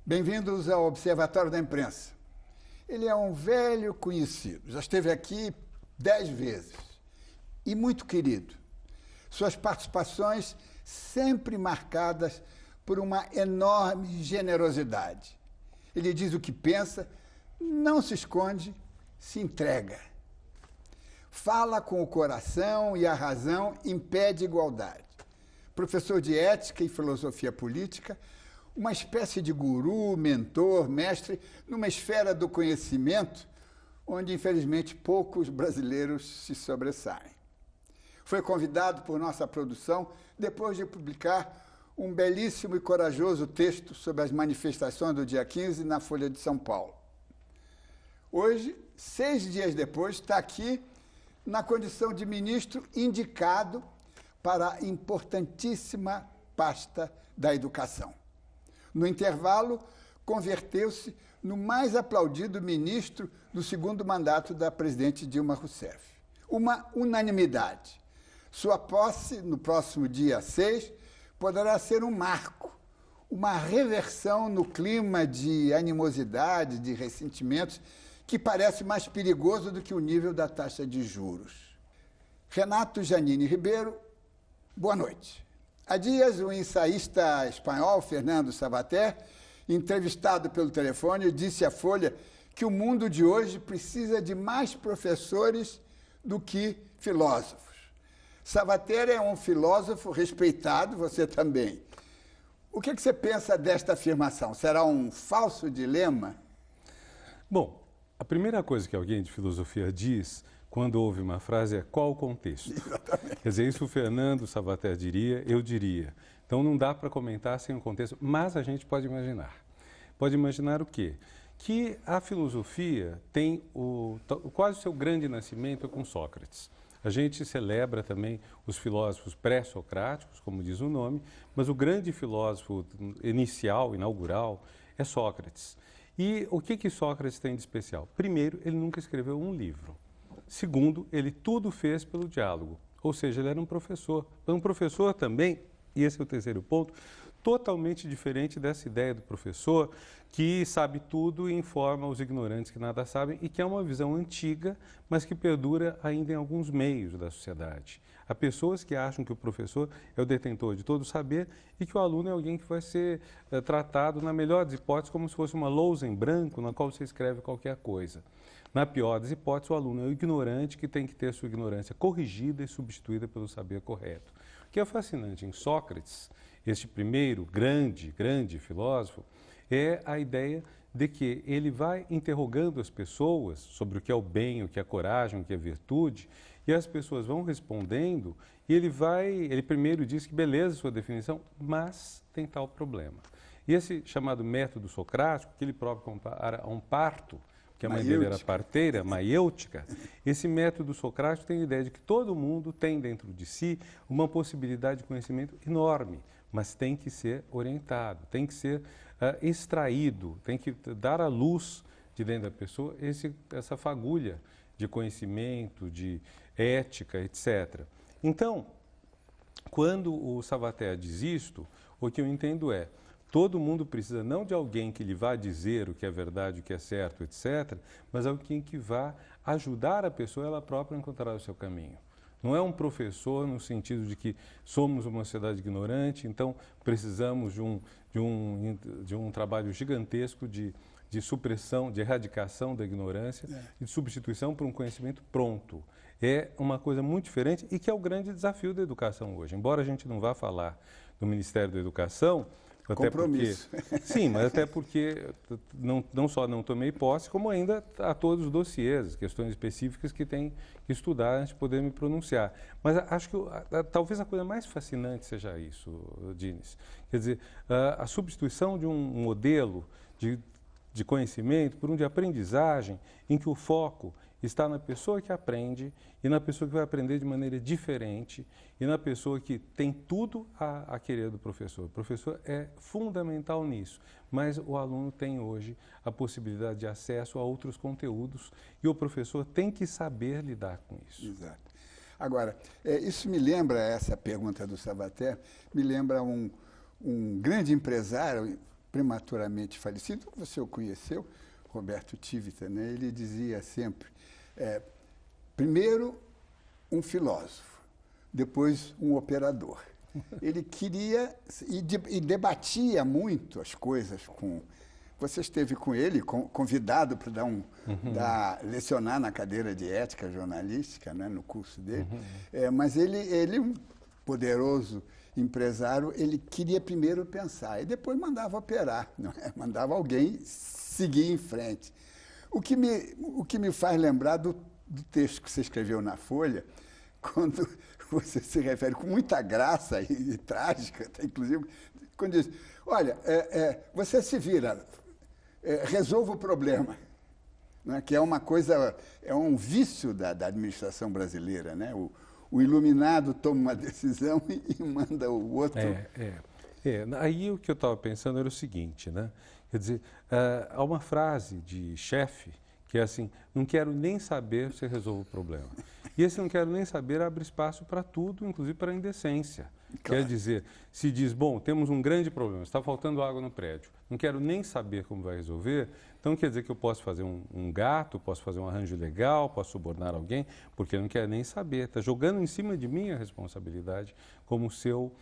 Bem-vindos ao Observatório da Imprensa. Ele é um velho conhecido, já esteve aqui 10 vezes e muito querido. Suas participações sempre marcadas por uma enorme generosidade. Ele diz o que pensa, não se esconde, se entrega. Fala com o coração e a razão impede igualdade. Professor de ética e filosofia política, uma espécie de guru, mentor, mestre, numa esfera do conhecimento onde, infelizmente, poucos brasileiros se sobressaem. Foi convidado por nossa produção depois de publicar um belíssimo e corajoso texto sobre as manifestações do dia 15 na Folha de São Paulo. Hoje, 6 dias depois, está aqui na condição de ministro indicado para a importantíssima pasta da educação. No intervalo, converteu-se no mais aplaudido ministro do segundo mandato da presidente Dilma Rousseff. Uma unanimidade. Sua posse, no próximo dia 6, poderá ser um marco, uma reversão no clima de animosidade, de ressentimentos, que parece mais perigoso do que o nível da taxa de juros. Renato Janine Ribeiro, boa noite. Há dias, o ensaísta espanhol Fernando Savater, entrevistado pelo telefone, disse à Folha que o mundo de hoje precisa de mais professores do que filósofos. Savater é um filósofo respeitado, você também. O que você pensa desta afirmação? Será um falso dilema? Bom, a primeira coisa que alguém de filosofia diz quando ouve uma frase é qual o contexto. Exatamente. Quer dizer, isso o Fernando Savater diria, eu diria. Então não dá para comentar sem o contexto, mas a gente pode imaginar. Pode imaginar o quê? Que a filosofia tem quase o seu grande nascimento com Sócrates. A gente celebra também os filósofos pré-socráticos, como diz o nome, mas o grande filósofo inicial, inaugural, é Sócrates. E o que Sócrates tem de especial? Primeiro, ele nunca escreveu um livro. Segundo, ele tudo fez pelo diálogo, ou seja, ele era um professor. Um professor também, e esse é o terceiro ponto, totalmente diferente dessa ideia do professor que sabe tudo e informa os ignorantes que nada sabem e que é uma visão antiga, mas que perdura ainda em alguns meios da sociedade. Há pessoas que acham que o professor é o detentor de todo o saber e que o aluno é alguém que vai ser tratado, na melhor das hipóteses, como se fosse uma lousa em branco na qual você escreve qualquer coisa. Na pior das hipóteses, o aluno é o ignorante que tem que ter sua ignorância corrigida e substituída pelo saber correto. O que é fascinante em Sócrates, este primeiro grande filósofo, é a ideia de que ele vai interrogando as pessoas sobre o que é o bem, o que é a coragem, o que é a virtude, e as pessoas vão respondendo, e ele primeiro diz que beleza a sua definição, mas tem tal problema. E esse chamado método socrático, que ele próprio compara a um parto, que a mãe dele era parteira, maiêutica, esse método socrático tem a ideia de que todo mundo tem dentro de si uma possibilidade de conhecimento enorme, mas tem que ser orientado, tem que ser extraído, tem que dar à luz de dentro da pessoa essa fagulha de conhecimento, de ética, etc. Então, quando o Savater diz isto, o que eu entendo é todo mundo precisa não de alguém que lhe vá dizer o que é verdade, o que é certo, etc., mas alguém que vá ajudar a pessoa ela própria a encontrar o seu caminho. Não é um professor no sentido de que somos uma sociedade ignorante, então precisamos de um trabalho gigantesco de supressão, de erradicação da ignorância e de substituição por um conhecimento pronto. É uma coisa muito diferente e que é o grande desafio da educação hoje. Embora a gente não vá falar do Ministério da Educação, compromisso. Sim, mas até porque não só não tomei posse, como ainda há todos os dossiês, questões específicas que tem que estudar antes de poder me pronunciar. Mas acho que talvez a coisa mais fascinante seja isso, Diniz. Quer dizer, a substituição de um modelo de conhecimento por um de aprendizagem em que o foco está na pessoa que aprende e na pessoa que vai aprender de maneira diferente e na pessoa que tem tudo a querer do professor. O professor é fundamental nisso, mas o aluno tem hoje a possibilidade de acesso a outros conteúdos e o professor tem que saber lidar com isso. Exato. Agora, isso me lembra, essa pergunta do Savater, me lembra um grande empresário prematuramente falecido, você o conheceu, Roberto Tivita, né? Ele dizia sempre, primeiro um filósofo, depois um operador. Ele queria e debatia muito as coisas com... Você esteve com ele, convidado para lecionar na cadeira de ética jornalística, né, no curso dele. Mas ele, um poderoso empresário, ele queria primeiro pensar e depois mandava operar, não é? Mandava alguém seguir em frente. O que me faz lembrar do texto que você escreveu na Folha, quando você se refere com muita graça e trágica, inclusive, quando diz, olha, você se vira, resolva o problema, né? Que é uma coisa, é um vício da administração brasileira, né? O iluminado toma uma decisão e manda o outro. Aí o que eu estava pensando era o seguinte, né? Quer dizer, há uma frase de chefe que é assim, não quero nem saber se resolve o problema. E esse não quero nem saber abre espaço para tudo, inclusive para a indecência. Claro. Quer dizer, se diz, bom, temos um grande problema, está faltando água no prédio, não quero nem saber como vai resolver, então quer dizer que eu posso fazer um gato, posso fazer um arranjo legal, posso subornar alguém, porque eu não quero nem saber, está jogando em cima de mim a responsabilidade como seu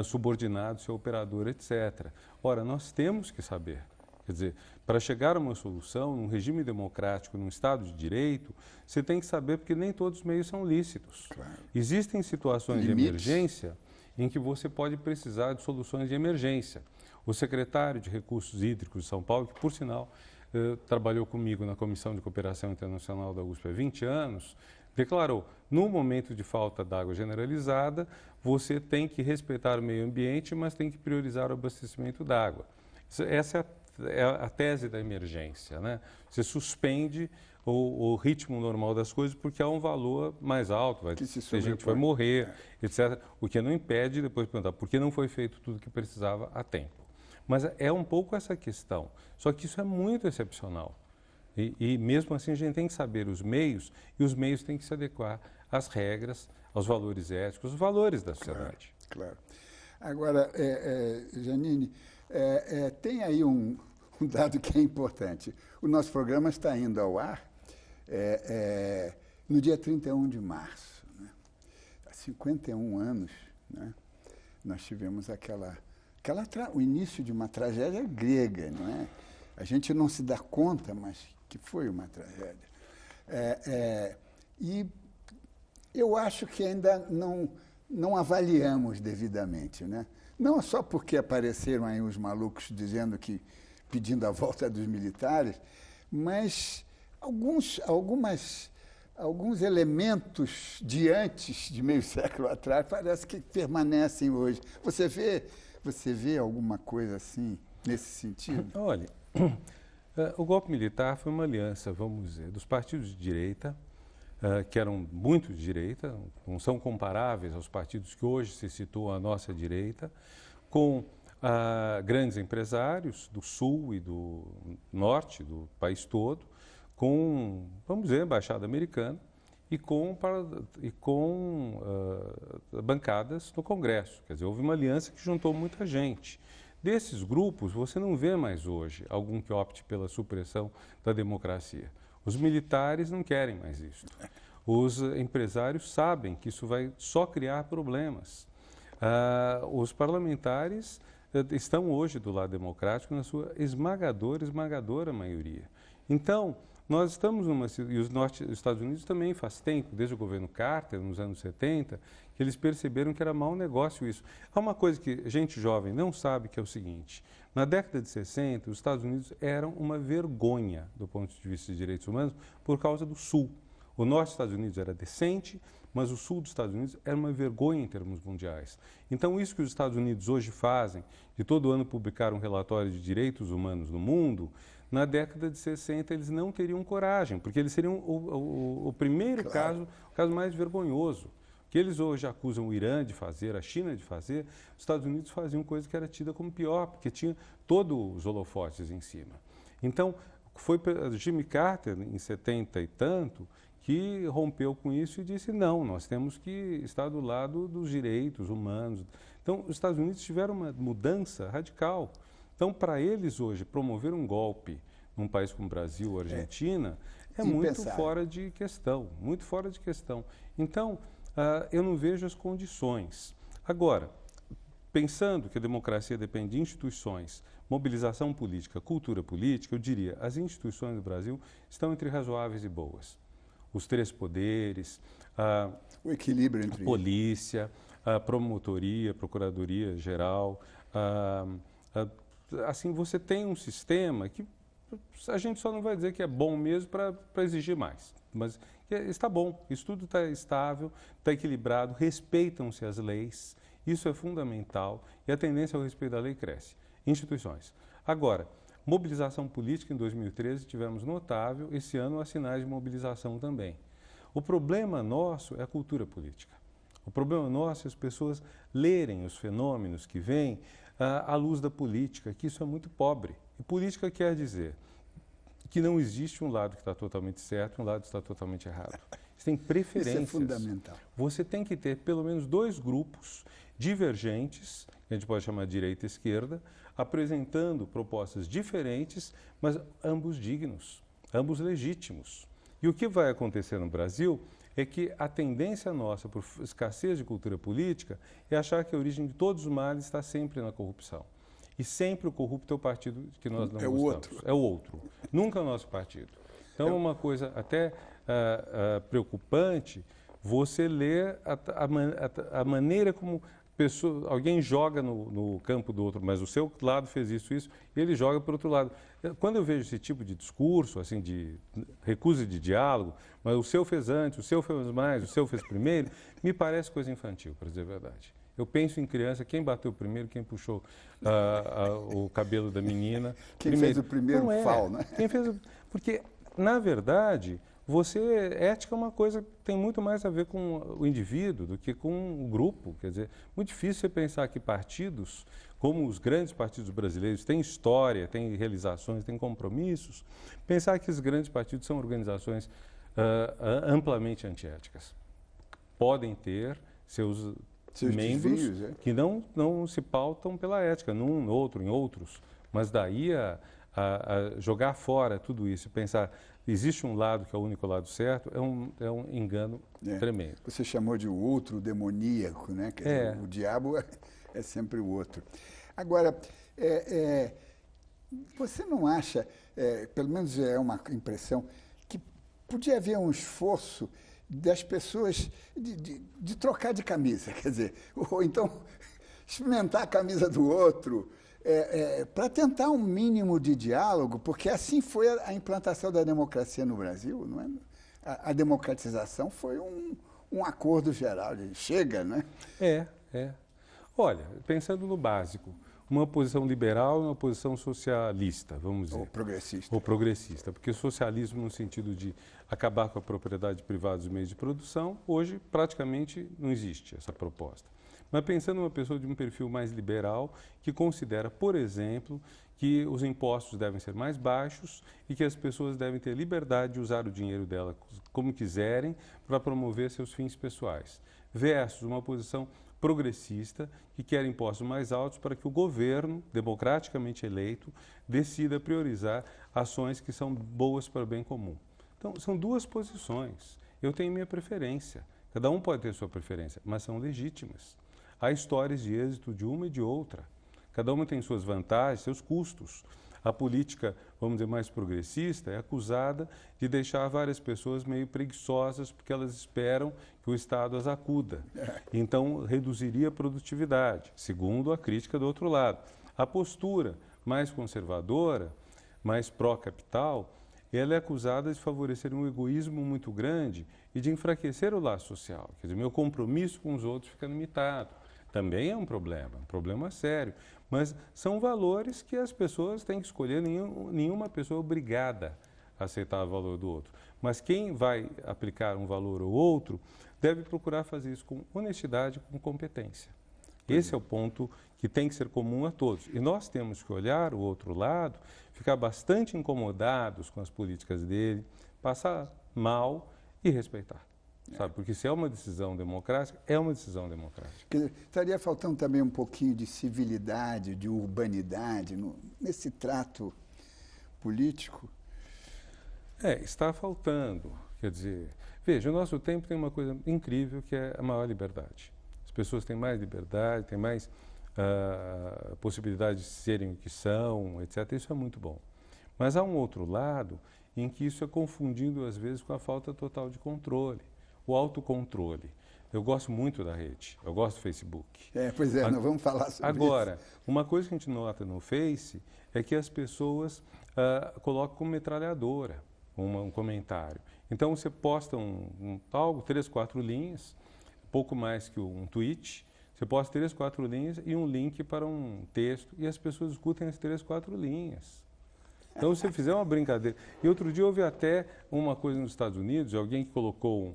subordinado, seu operador, etc. Ora, nós temos que saber. Quer dizer, para chegar a uma solução, num regime democrático, num Estado de Direito, você tem que saber porque nem todos os meios são lícitos. Claro. Existem situações de emergência em que você pode precisar de soluções de emergência. O secretário de Recursos Hídricos de São Paulo, que, por sinal, trabalhou comigo na Comissão de Cooperação Internacional da USP há 20 anos, declarou, no momento de falta d'água generalizada, você tem que respeitar o meio ambiente, mas tem que priorizar o abastecimento d'água. Essa é a tese da emergência, né? Você suspende o ritmo normal das coisas porque há um valor mais alto, a gente vai morrer, etc. O que não impede depois de perguntar por que não foi feito tudo o que precisava a tempo. Mas é um pouco essa questão, só que isso é muito excepcional. E mesmo assim a gente tem que saber os meios e os meios têm que se adequar às regras, aos valores éticos, os valores da sociedade. Claro. Agora, Janine, tem aí um dado que é importante. O nosso programa está indo ao ar no dia 31 de março. Né? Há 51 anos, né? Nós tivemos o início de uma tragédia grega. Não é? A gente não se dá conta, mas que foi uma tragédia. E eu acho que ainda não avaliamos devidamente, né? Não só porque apareceram aí os malucos pedindo a volta dos militares, mas alguns elementos de antes, de meio século atrás, parece que permanecem hoje. Você vê alguma coisa assim, nesse sentido? Olha, o golpe militar foi uma aliança, vamos dizer, dos partidos de direita, que eram muito de direita, não são comparáveis aos partidos que hoje se situam à nossa direita, com grandes empresários do sul e do norte do país todo, com, vamos dizer, a embaixada americana e com bancadas no Congresso. Quer dizer, houve uma aliança que juntou muita gente. Desses grupos, você não vê mais hoje algum que opte pela supressão da democracia. Os militares não querem mais isso. Os empresários sabem que isso vai só criar problemas. Os parlamentares estão hoje do lado democrático na sua esmagadora maioria. Então, nós estamos e os Estados Unidos também faz tempo, desde o governo Carter, nos anos 70, que eles perceberam que era mau negócio isso. Há uma coisa que gente jovem não sabe, que é o seguinte: na década de 60, os Estados Unidos eram uma vergonha do ponto de vista de direitos humanos por causa do Sul. O norte dos Estados Unidos era decente, mas o sul dos Estados Unidos era uma vergonha em termos mundiais. Então, isso que os Estados Unidos hoje fazem, de todo ano publicar um relatório de direitos humanos no mundo, na década de 60 eles não teriam coragem, porque eles seriam o primeiro caso, o caso mais vergonhoso. O que eles hoje acusam o Irã de fazer, a China de fazer, os Estados Unidos faziam coisa que era tida como pior, porque tinha todos os holofotes em cima. Então, foi Jimmy Carter, em 70 e tanto, que rompeu com isso e disse, não, nós temos que estar do lado dos direitos humanos. Então, os Estados Unidos tiveram uma mudança radical. Então, para eles hoje, promover um golpe num país como o Brasil ou Argentina é muito fora de questão, muito fora de questão. Então, eu não vejo as condições. Agora, pensando que a democracia depende de instituições, mobilização política, cultura política, eu diria, as instituições do Brasil estão entre razoáveis e boas. Os três poderes, o equilíbrio entre a polícia, a promotoria, a procuradoria geral, assim, você tem um sistema que a gente só não vai dizer que é bom mesmo para exigir mais, mas está bom, isso tudo está estável, está equilibrado, respeitam-se as leis, isso é fundamental e a tendência ao respeito da lei cresce. Instituições. Agora, mobilização política em 2013 tivemos notável, esse ano há sinais de mobilização também. O problema nosso é a cultura política. O problema nosso é as pessoas lerem os fenômenos que vêm à luz da política, que isso é muito pobre. E política quer dizer que não existe um lado que está totalmente certo e um lado que está totalmente errado. Você tem preferências. Isso é fundamental. Você tem que ter pelo menos dois grupos divergentes, que a gente pode chamar de direita e esquerda, apresentando propostas diferentes, mas ambos dignos, ambos legítimos. E o que vai acontecer no Brasil é que a tendência nossa por escassez de cultura política é achar que a origem de todos os males está sempre na corrupção. E sempre o corrupto é o partido que nós não gostamos. Outro. É o outro. Nunca é o nosso partido. Então é uma coisa até preocupante você ler a maneira como alguém joga no campo do outro, mas o seu lado fez isso, e ele joga para o outro lado. Quando eu vejo esse tipo de discurso, assim, de recusa de diálogo, mas o seu fez antes, o seu fez mais, o seu fez primeiro, me parece coisa infantil, para dizer a verdade. Eu penso em criança, quem bateu primeiro, quem puxou o cabelo da menina. Quem fez o primeiro fal, né? Porque, na verdade, ética é uma coisa que tem muito mais a ver com o indivíduo do que com o grupo. Quer dizer, muito difícil você pensar que partidos, como os grandes partidos brasileiros, têm história, têm realizações, têm compromissos, pensar que esses grandes partidos são organizações amplamente antiéticas. Podem ter seus membros desvios, que não se pautam pela ética, num, no outro, em outros, mas daí a jogar fora tudo isso e pensar existe um lado que é o único lado certo, é um engano tremendo. Você chamou de o outro demoníaco, né? Quer dizer, o diabo é sempre o outro. Agora, você não acha, pelo menos é uma impressão, que podia haver um esforço das pessoas de trocar de camisa, quer dizer, ou então experimentar a camisa do outro, para tentar um mínimo de diálogo, porque assim foi a implantação da democracia no Brasil, não é? A democratização foi um acordo geral, chega, né? Olha, pensando no básico, uma posição liberal e uma posição socialista, vamos dizer. Ou progressista, porque socialismo no sentido de acabar com a propriedade privada dos meios de produção, hoje praticamente não existe essa proposta. Mas pensando numa pessoa de um perfil mais liberal, que considera, por exemplo, que os impostos devem ser mais baixos e que as pessoas devem ter liberdade de usar o dinheiro dela como quiserem para promover seus fins pessoais, versus uma posição progressista que quer impostos mais altos para que o governo, democraticamente eleito, decida priorizar ações que são boas para o bem comum. Então, são duas posições. Eu tenho minha preferência. Cada um pode ter sua preferência, mas são legítimas. Há histórias de êxito de uma e de outra. Cada uma tem suas vantagens, seus custos. A política, vamos dizer, mais progressista é acusada de deixar várias pessoas meio preguiçosas porque elas esperam que o Estado as acuda. Então, reduziria a produtividade, segundo a crítica do outro lado. A postura mais conservadora, mais pró-capital, ela é acusada de favorecer um egoísmo muito grande e de enfraquecer o laço social. Quer dizer, meu compromisso com os outros fica limitado. Também é um problema sério. Mas são valores que as pessoas têm que escolher, nenhuma pessoa é obrigada a aceitar o valor do outro. Mas quem vai aplicar um valor ou outro deve procurar fazer isso com honestidade, com competência. Esse é o ponto que tem que ser comum a todos. E nós temos que olhar o outro lado, ficar bastante incomodados com as políticas dele, passar mal e respeitar. sabe? Porque se é uma decisão democrática, é uma decisão democrática. Quer dizer, estaria faltando também um pouquinho de civilidade, de urbanidade nesse trato político? Está faltando. Quer dizer, veja, o nosso tempo tem uma coisa incrível que é a maior liberdade. As pessoas têm mais liberdade, têm mais possibilidade de serem o que são, etc. Isso é muito bom. Mas há um outro lado em que isso é confundido, às vezes, com a falta total de controle, o autocontrole. Eu gosto muito da rede, eu gosto do Facebook. Pois é, nós vamos falar sobre isso. Agora, uma coisa que a gente nota no Face é que as pessoas colocam como metralhadora um comentário. Então, você posta algo, 3, 4 linhas, pouco mais que um tweet, você posta 3, 4 linhas e um link para um texto, e as pessoas escutam as 3, 4 linhas. Então, se você fizer uma brincadeira... E outro dia houve até uma coisa nos Estados Unidos, alguém que colocou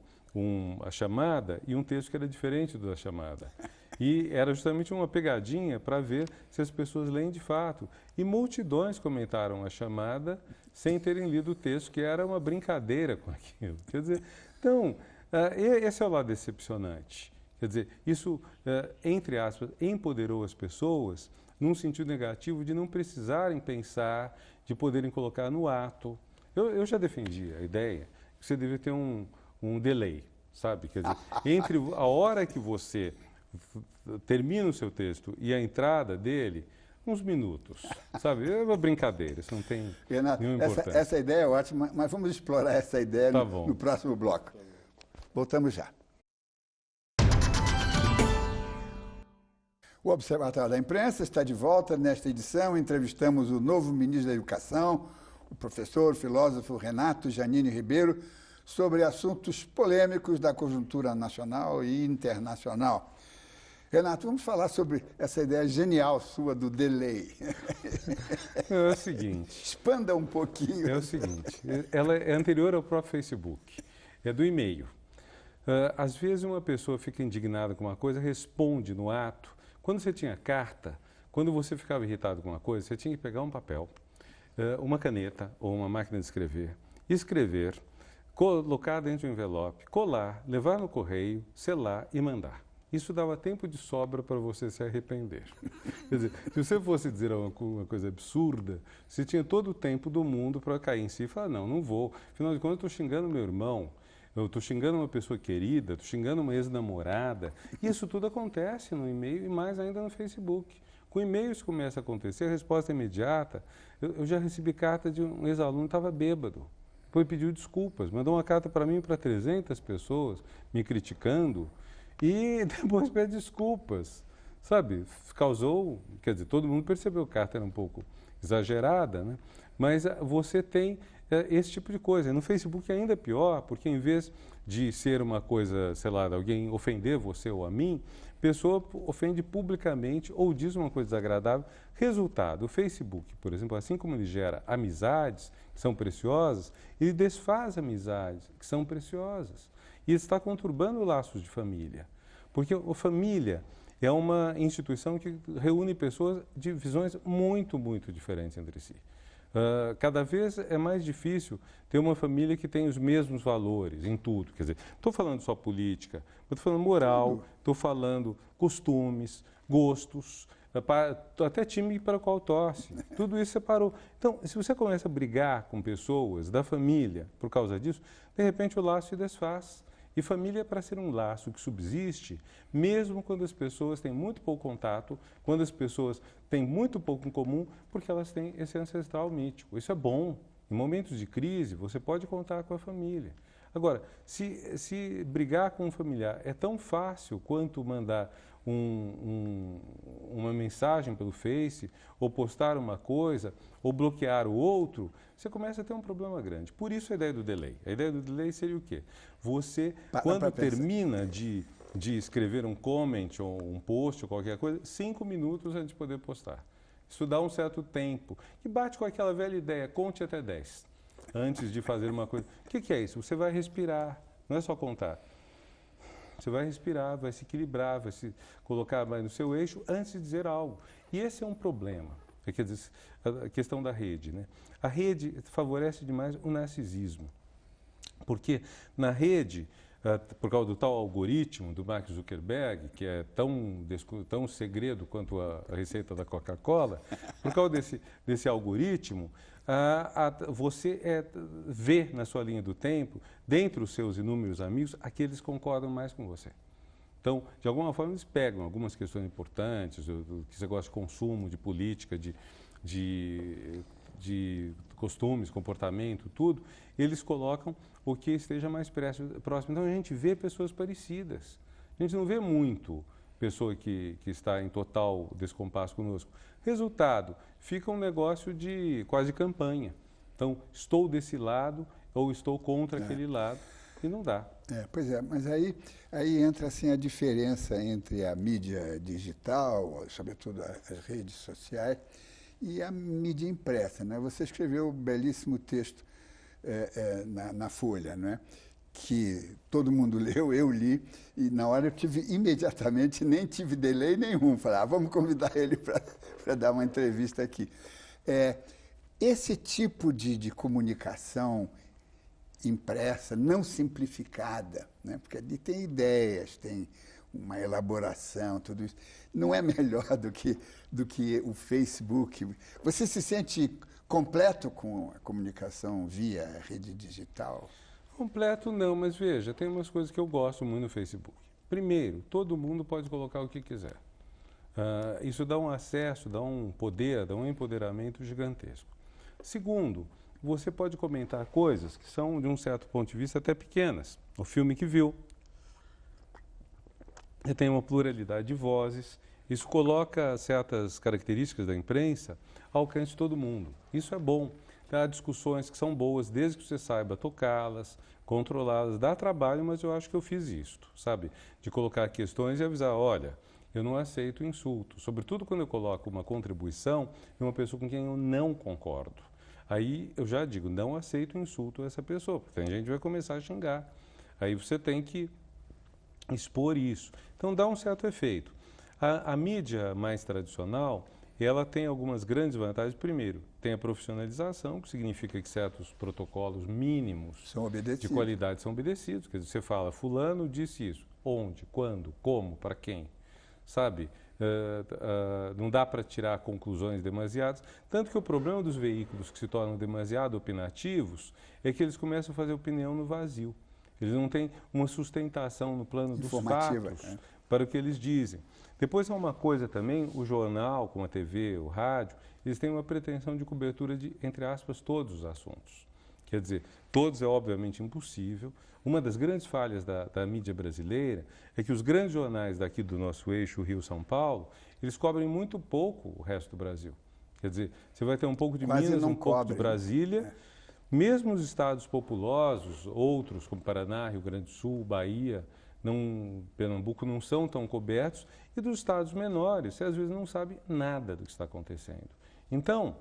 a chamada e um texto que era diferente da chamada. E era justamente uma pegadinha para ver se as pessoas leem de fato. E multidões comentaram a chamada sem terem lido o texto, que era uma brincadeira com aquilo. Quer dizer, então, esse é o lado decepcionante. Quer dizer, isso, entre aspas, empoderou as pessoas num sentido negativo de não precisarem pensar, de poderem colocar no ato. Eu já defendi a ideia que você deve ter um delay, sabe? Quer dizer, entre a hora que você termina o seu texto e a entrada dele, uns minutos, sabe? É uma brincadeira, isso não tem nenhuma importância. Essa ideia é ótima, mas vamos explorar essa ideia no próximo bloco. Voltamos já. O Observatório da Imprensa está de volta. Nesta edição, entrevistamos o novo ministro da Educação, o professor, filósofo Renato Janine Ribeiro, sobre assuntos polêmicos da conjuntura nacional e internacional. Renato, vamos falar sobre essa ideia genial sua do delay. É o seguinte... Expanda um pouquinho. É o seguinte, ela é anterior ao próprio Facebook, é do e-mail. Às vezes uma pessoa fica indignada com uma coisa, responde no ato. Quando você tinha carta, quando você ficava irritado com uma coisa, você tinha que pegar um papel, uma caneta ou uma máquina de escrever, escrever, colocar dentro de um envelope, colar, levar no correio, selar e mandar. Isso dava tempo de sobra para você se arrepender. Quer dizer, se você fosse dizer uma coisa absurda, você tinha todo o tempo do mundo para cair em si e falar, não vou. Afinal de contas, eu estou xingando meu irmão, eu estou xingando uma pessoa querida, estou xingando uma ex-namorada. Isso tudo acontece no e-mail e mais ainda no Facebook. Com o e-mail isso começa a acontecer, a resposta é imediata. Eu já recebi carta de um ex-aluno que estava bêbado. Depois pediu desculpas, mandou uma carta para mim e para 300 pessoas, me criticando, e depois pede desculpas. Sabe, causou, quer dizer, todo mundo percebeu que a carta era um pouco exagerada, né? Mas você tem esse tipo de coisa. No Facebook ainda é pior, porque em vez de ser uma coisa, sei lá, de alguém ofender você ou a mim, a pessoa ofende publicamente ou diz uma coisa desagradável. Resultado, o Facebook, por exemplo, assim como ele gera amizades que são preciosas, ele desfaz amizades que são preciosas. E está conturbando laços de família. Porque a família é uma instituição que reúne pessoas de visões muito, muito diferentes entre si. Cada vez é mais difícil ter uma família que tem os mesmos valores em tudo. Quer dizer, estou falando só política, estou falando moral, estou falando costumes, gostos, até time para o qual torce. Tudo isso separou. Então, se você começa a brigar com pessoas da família por causa disso, de repente o laço se desfaz. E família é para ser um laço que subsiste, mesmo quando as pessoas têm muito pouco contato, quando as pessoas têm muito pouco em comum, porque elas têm esse ancestral mítico. Isso é bom. Em momentos de crise, você pode contar com a família. Agora, se brigar com um familiar é tão fácil quanto mandar uma mensagem pelo Face, ou postar uma coisa, ou bloquear o outro, você começa a ter um problema grande. Por isso a ideia do delay. A ideia do delay seria o quê? Você, quando termina de escrever um comment, ou um post, ou qualquer coisa, 5 minutos antes de poder postar. Isso dá um certo tempo. E bate com aquela velha ideia, conte até 10, antes de fazer uma coisa. O que é isso? Você vai respirar, não é só contar. Você vai respirar, vai se equilibrar, vai se colocar mais no seu eixo antes de dizer algo. E esse é um problema, quer dizer, a questão da rede, né? A rede favorece demais o narcisismo, porque na rede por causa do tal algoritmo do Mark Zuckerberg, que é tão segredo quanto a receita da Coca-Cola, por causa desse algoritmo, você vê na sua linha do tempo, dentre os seus inúmeros amigos, aqueles que concordam mais com você. Então, de alguma forma, eles pegam algumas questões importantes, do que você gosta de consumo, de política, de costumes, comportamento, tudo, eles colocam o que esteja mais próximo. Então, a gente vê pessoas parecidas. A gente não vê muito pessoa que está em total descompasso conosco. Resultado, fica um negócio quase de campanha. Então, estou desse lado ou estou contra aquele lado. E não dá. Pois é, mas aí entra assim, a diferença entre a mídia digital, sobretudo as redes sociais, e a mídia impressa. Né? Você escreveu um belíssimo texto na Folha, não é? Que todo mundo leu, eu li, e na hora eu tive imediatamente, nem tive delay nenhum. Falei, vamos convidar ele para dar uma entrevista aqui. Esse tipo de comunicação impressa, não simplificada, né? Porque ali tem ideias, tem uma elaboração, tudo isso. Não é melhor do que o Facebook. Você se sente completo com a comunicação via rede digital? Completo não, mas veja, tem umas coisas que eu gosto muito no Facebook. Primeiro, todo mundo pode colocar o que quiser. Isso dá um acesso, dá um poder, dá um empoderamento gigantesco. Segundo, você pode comentar coisas que são, de um certo ponto de vista, até pequenas. O filme que viu. Você tem uma pluralidade de vozes. Isso coloca certas características da imprensa ao alcance de todo mundo. Isso é bom. Há discussões que são boas, desde que você saiba tocá-las, controlá-las. Dá trabalho, mas eu acho que eu fiz isto, sabe? De colocar questões e avisar, olha, eu não aceito insulto. Sobretudo quando eu coloco uma contribuição de uma pessoa com quem eu não concordo. Aí eu já digo, não aceito insulto a essa pessoa, porque tem gente que vai começar a xingar. Aí você tem que expor isso. Então dá um certo efeito. A mídia mais tradicional, ela tem algumas grandes vantagens. Primeiro, tem a profissionalização, que significa que certos protocolos mínimos de qualidade são obedecidos. Quer dizer, você fala, fulano disse isso. Onde, quando, como, para quem? Sabe? Não dá para tirar conclusões demasiadas. Tanto que o problema dos veículos que se tornam demasiado opinativos é que eles começam a fazer opinião no vazio. Eles não têm uma sustentação no plano dos fatos para o que eles dizem. Depois há uma coisa também, o jornal, como a TV, o rádio, eles têm uma pretensão de cobertura de, entre aspas, todos os assuntos. Quer dizer, todos é obviamente impossível. Uma das grandes falhas da mídia brasileira é que os grandes jornais daqui do nosso eixo, Rio-São Paulo, eles cobrem muito pouco o resto do Brasil. Quer dizer, você vai ter um pouco de Minas, um pouco de Brasília. Mesmo os estados populosos, outros como Paraná, Rio Grande do Sul, Bahia, Pernambuco, não são tão cobertos. E dos estados menores, você às vezes não sabe nada do que está acontecendo. Então,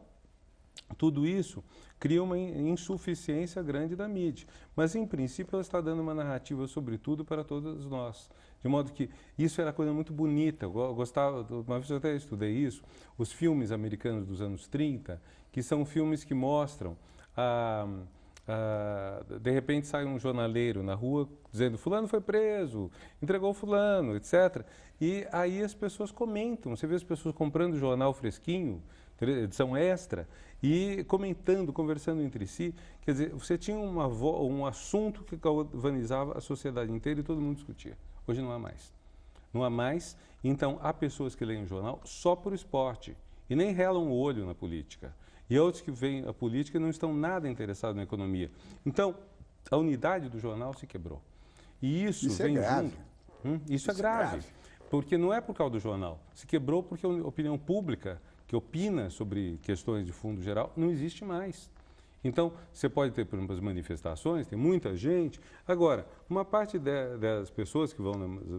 tudo isso cria uma insuficiência grande da mídia. Mas, em princípio, ela está dando uma narrativa sobre tudo para todos nós. De modo que isso era coisa muito bonita. Eu gostava, uma vez eu até estudei isso, os filmes americanos dos anos 30, que são filmes que mostram, de repente sai um jornaleiro na rua dizendo fulano foi preso, entregou fulano, etc. E aí as pessoas comentam, você vê as pessoas comprando jornal fresquinho, edição extra, e comentando, conversando entre si. Quer dizer, você tinha um assunto que galvanizava a sociedade inteira e todo mundo discutia. Hoje não há mais. Não há mais. Então, há pessoas que leem o jornal só por esporte e nem relam o olho na política. E outros que veem a política e não estão nada interessados na economia. Então, a unidade do jornal se quebrou. E isso vem grave. junto. Isso é grave. Porque não é por causa do jornal. Se quebrou porque a opinião pública, que opina sobre questões de fundo geral, não existe mais. Então, você pode ter, por exemplo, as manifestações, tem muita gente. Agora, uma parte das pessoas que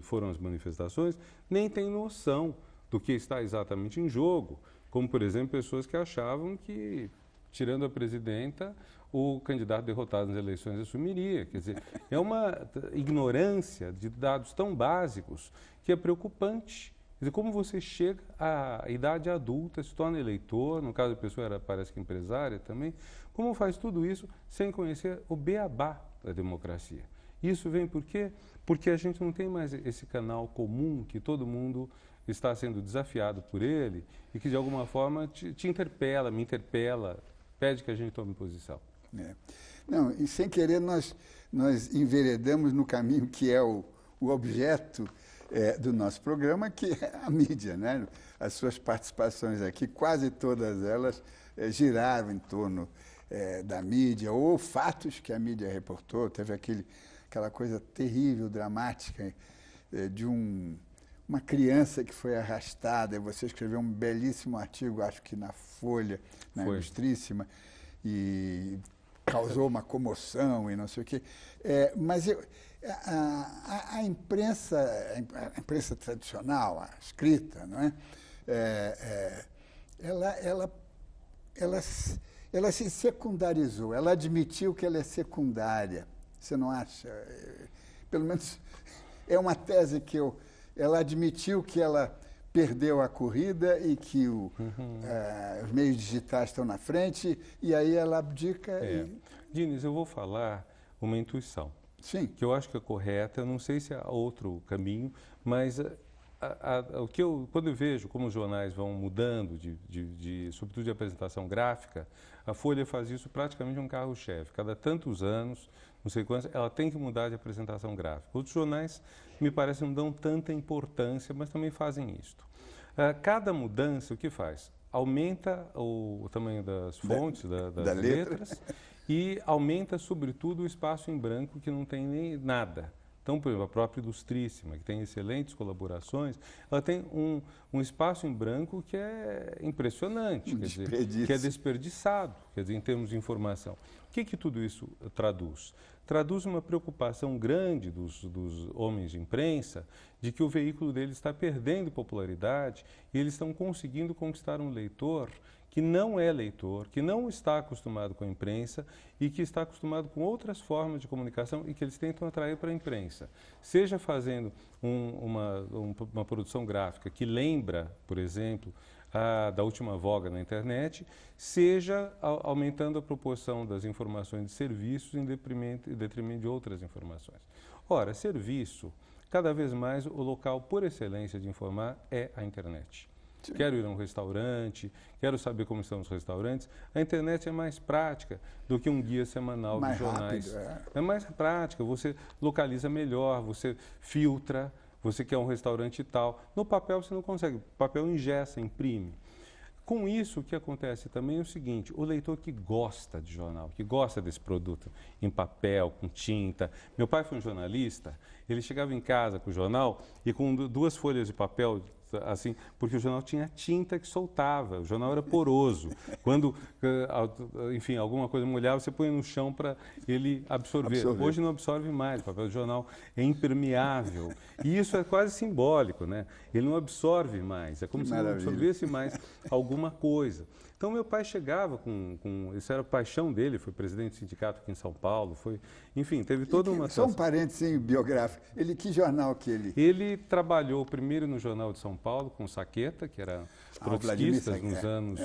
foram às manifestações nem tem noção do que está exatamente em jogo. Como, por exemplo, pessoas que achavam que, tirando a presidenta, o candidato derrotado nas eleições assumiria. Quer dizer, é uma ignorância de dados tão básicos que é preocupante. Quer dizer, como você chega à idade adulta, se torna eleitor, no caso a pessoa parece que empresária também, como faz tudo isso sem conhecer o beabá da democracia, Isso vem por quê? Porque a gente não tem mais esse canal comum que todo mundo está sendo desafiado por ele e que de alguma forma te interpela, me interpela, pede que a gente tome posição. É. Não, e sem querer nós enveredamos no caminho que é o objeto do nosso programa, que é a mídia, né? As suas participações aqui, quase todas elas giravam em torno da mídia, ou fatos que a mídia reportou. Teve aquela coisa terrível, dramática, de uma criança que foi arrastada, e você escreveu um belíssimo artigo, acho que na Folha, na Ilustríssima, e causou uma comoção e não sei o quê. Mas a imprensa tradicional, a escrita, não é? Ela se secundarizou, ela admitiu que ela é secundária. Você não acha? Pelo menos é uma tese que ela admitiu que ela perdeu a corrida e que os meios digitais estão na frente, e aí ela abdica. Diniz, eu vou falar uma intuição. Sim. Que eu acho que é correta, eu não sei se há outro caminho, mas quando eu vejo como os jornais vão mudando, sobretudo de apresentação gráfica, a Folha faz isso praticamente um carro-chefe. Cada tantos anos, não sei quantos, ela tem que mudar de apresentação gráfica. Outros jornais, me parece, não dão tanta importância, mas também fazem isto. Cada mudança, o que faz? Aumenta o tamanho das fontes, das letras, e aumenta, sobretudo, o espaço em branco, que não tem nem nada. Então, por exemplo, a própria Ilustríssima, que tem excelentes colaborações, ela tem um espaço em branco que é impressionante, quer dizer, que é desperdiçado, quer dizer, em termos de informação. O que tudo isso traduz? Traduz uma preocupação grande dos homens de imprensa de que o veículo deles está perdendo popularidade e eles estão conseguindo conquistar um leitor que não é leitor, que não está acostumado com a imprensa e que está acostumado com outras formas de comunicação e que eles tentam atrair para a imprensa. Seja fazendo uma produção gráfica que lembra, por exemplo, da última voga na internet, seja aumentando a proporção das informações de serviços em detrimento de outras informações. Ora, serviço, cada vez mais o local por excelência de informar é a internet. Sim. Quero ir a um restaurante, quero saber como estão os restaurantes. A internet é mais prática do que um guia semanal dos jornais. Rápido, é mais prática, você localiza melhor, você filtra, você quer um restaurante e tal. No papel você não consegue, o papel engessa, imprime. Com isso, o que acontece também é o seguinte, o leitor que gosta de jornal, que gosta desse produto em papel, com tinta. Meu pai foi um jornalista, ele chegava em casa com o jornal e com 2 folhas de papel, assim, porque o jornal tinha tinta que soltava, o jornal era poroso. Quando, enfim, alguma coisa molhava, você põe no chão para ele absorver. Hoje não absorve mais, o papel de jornal é impermeável. E isso é quase simbólico, né? Ele não absorve mais, é como se não absorvesse mais alguma coisa. Então, meu pai chegava isso era a paixão dele, foi presidente do sindicato aqui em São Paulo, enfim, teve toda uma... Só um parênteses biográfico, que jornal que ele... Ele trabalhou primeiro no Jornal de São Paulo com Saqueta, que era trotskista nos anos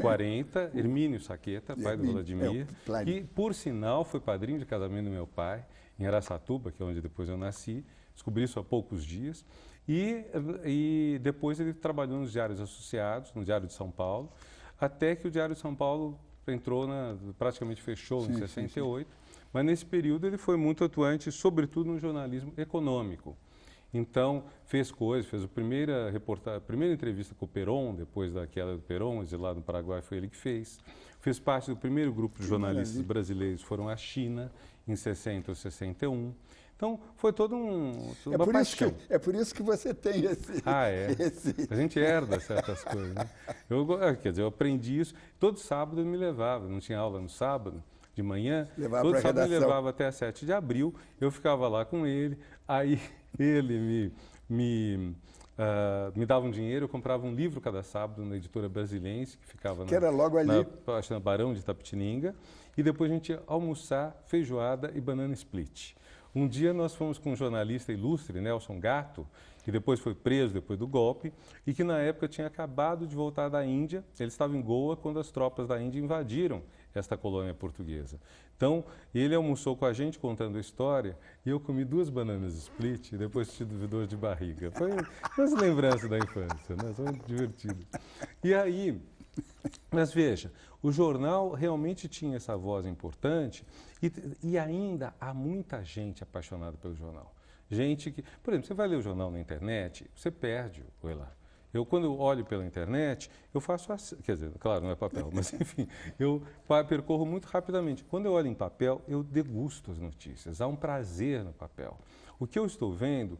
40, Hermínio Saqueta, pai do Vladimir, que, por sinal, foi padrinho de casamento do meu pai, em Araçatuba, que é onde depois eu nasci, descobri isso há poucos dias, e depois ele trabalhou nos Diários Associados, no Diário de São Paulo, até que o Diário de São Paulo praticamente fechou em 68, mas nesse período ele foi muito atuante, sobretudo no jornalismo econômico. Então, fez a primeira entrevista com o Perón, depois daquela do Perón, exilado no Paraguai, foi ele que fez. Fez parte do primeiro grupo de jornalistas brasileiros, foram à China, em 60 ou 61. Então, foi todo uma paixão. É por isso que você tem esse... A gente herda certas coisas, né? Eu aprendi isso. Todo sábado ele me levava, não tinha aula no sábado, de manhã. Todo sábado ele levava até 7 de abril, eu ficava lá com ele, aí ele me dava um dinheiro, eu comprava um livro cada sábado na Editora Brasiliense, que ficava era logo ali. na Barão de Itapetininga, e depois a gente ia almoçar feijoada e banana split. Um dia nós fomos com um jornalista ilustre, Nelson Gatto, que depois foi preso depois do golpe, e que na época tinha acabado de voltar da Índia. Ele estava em Goa quando as tropas da Índia invadiram esta colônia portuguesa. Então, ele almoçou com a gente contando a história e eu comi 2 bananas split e depois tive dor de barriga. Foi umas lembranças da infância, né? Foi muito divertido. E aí, mas veja, o jornal realmente tinha essa voz importante e ainda há muita gente apaixonada pelo jornal. Gente que, por exemplo, você vai ler o jornal na internet, você perde o elan. Quando eu olho pela internet, eu faço assim, quer dizer, claro, não é papel, mas enfim, eu percorro muito rapidamente. Quando eu olho em papel, eu degusto as notícias, há um prazer no papel. O que eu estou vendo,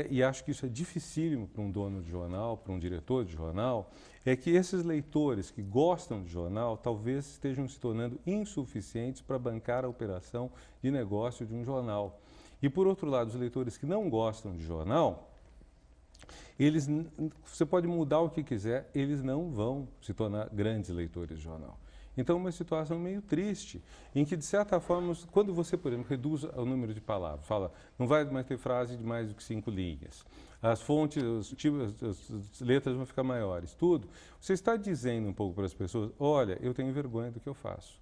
e acho que isso é dificílimo para um dono de jornal, para um diretor de jornal, é que esses leitores que gostam de jornal talvez estejam se tornando insuficientes para bancar a operação de negócio de um jornal. E, por outro lado, os leitores que não gostam de jornal, você pode mudar o que quiser, eles não vão se tornar grandes leitores de jornal. Então, é uma situação meio triste, em que, de certa forma, quando você, por exemplo, reduz o número de palavras, fala, não vai mais ter frase de mais do que 5 linhas, as fontes, as letras vão ficar maiores, tudo, você está dizendo um pouco para as pessoas, olha, eu tenho vergonha do que eu faço.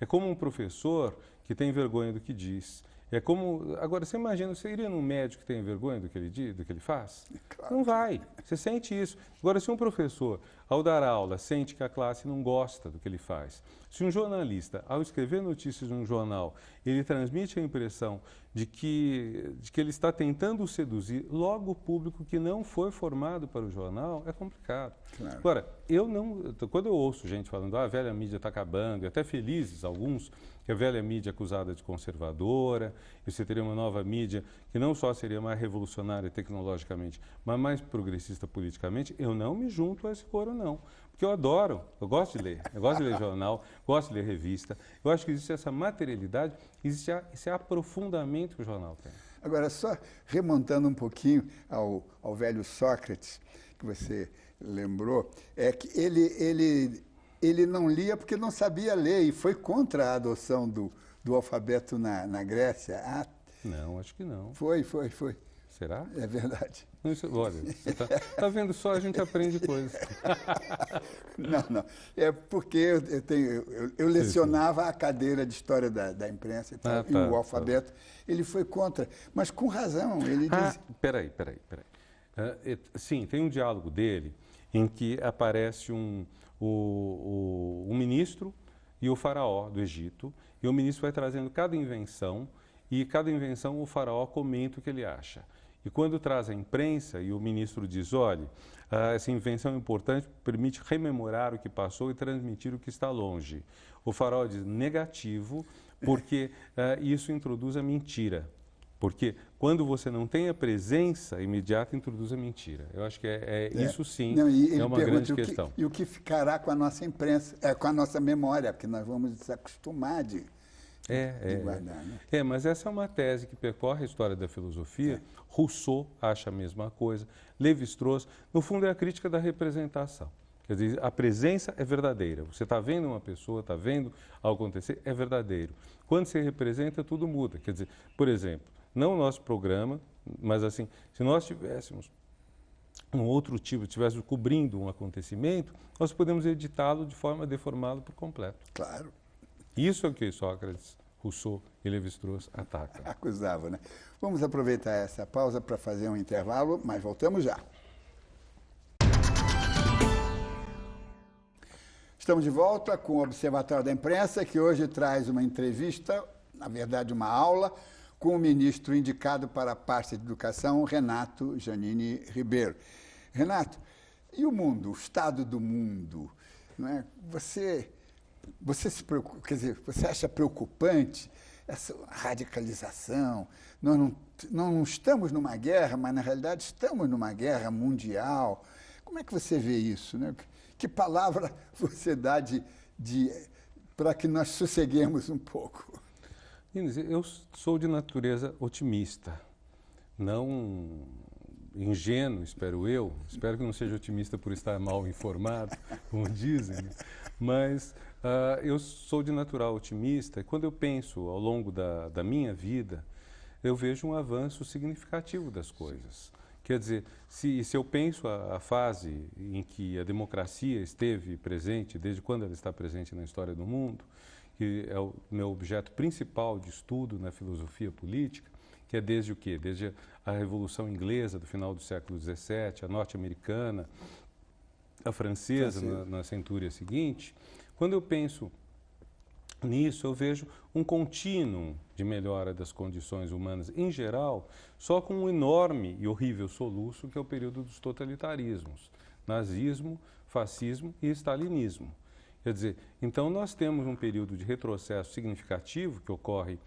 É como um professor que tem vergonha do que diz. É como, agora, você imagina, você iria num médico que tem vergonha do que ele diz, do que ele faz? Claro. Não vai, você sente isso. Agora, se um professor, ao dar aula, sente que a classe não gosta do que ele faz, se um jornalista, ao escrever notícias num jornal, ele transmite a impressão de que ele está tentando seduzir logo o público que não foi formado para o jornal, é complicado. Claro. Agora, quando eu ouço gente falando, a velha mídia está acabando, e até felizes alguns, que a velha mídia é acusada de conservadora, e você teria uma nova mídia que não só seria mais revolucionária tecnologicamente, mas mais progressista politicamente, eu não me junto a esse coro, não. Porque eu gosto de ler jornal, gosto de ler revista, eu acho que existe essa materialidade, existe esse aprofundamento que o jornal tem. Agora, só remontando um pouquinho ao velho Sócrates, que você lembrou, é que ele não lia porque não sabia ler e foi contra a adoção do alfabeto na Grécia. Não, acho que não. Foi. Será? É verdade. Olha, você tá vendo só, a gente aprende coisas. Não. É porque eu lecionava a cadeira de História da Imprensa e o alfabeto. Ele foi contra, mas com razão. Ele diz... Peraí. Sim, tem um diálogo dele em que aparece um ministro e o faraó do Egito, e o ministro vai trazendo cada invenção, e cada invenção o faraó comenta o que ele acha. E quando traz a imprensa e o ministro diz, olha, essa invenção é importante, permite rememorar o que passou e transmitir o que está longe. O faraó diz negativo, porque isso introduz a mentira. Porque quando você não tem a presença imediata, introduz a mentira. Eu acho que isso sim é uma grande questão. E o que ficará com a nossa imprensa, com a nossa memória, porque nós vamos desacostumar de guardar. Né? Mas essa é uma tese que percorre a história da filosofia. Rousseau acha a mesma coisa, Lévi-Strauss, no fundo é a crítica da representação. Quer dizer, a presença é verdadeira. Você está vendo uma pessoa, está vendo algo acontecer, é verdadeiro. Quando você representa, tudo muda. Quer dizer, por exemplo, não o nosso programa, mas assim, se nós tivéssemos um outro tipo, estivéssemos cobrindo um acontecimento, nós podemos editá-lo de forma a deformá-lo por completo. Claro. Isso é o que Sócrates, Rousseau e Lévi-Strauss atacam. Acusava, né? Vamos aproveitar essa pausa para fazer um intervalo, mas voltamos já. Estamos de volta com o Observatório da Imprensa, que hoje traz uma entrevista, na verdade uma aula, com o ministro indicado para a pasta de Educação, Renato Janine Ribeiro. Renato, e o mundo, o estado do mundo? Não é? Você se preocupa, quer dizer, você acha preocupante essa radicalização? Nós não estamos numa guerra, mas na realidade estamos numa guerra mundial. Como é que você vê isso, né? Que palavra você dá para que nós sosseguemos um pouco? Eu sou de natureza otimista, não ingênuo, espero eu. Espero que não seja otimista por estar mal informado, como dizem, né? Mas eu sou de natural otimista e quando eu penso ao longo da minha vida, eu vejo um avanço significativo das coisas. Quer dizer, se eu penso a fase em que a democracia esteve presente, desde quando ela está presente na história do mundo, que é o meu objeto principal de estudo na filosofia política, que é desde o quê? Desde a Revolução Inglesa do final do século XVII, a norte-americana, a francesa na centúria seguinte. Quando eu penso nisso, eu vejo um contínuo de melhora das condições humanas em geral, só com um enorme e horrível soluço que é o período dos totalitarismos, nazismo, fascismo e stalinismo. Quer dizer, então nós temos um período de retrocesso significativo que ocorre,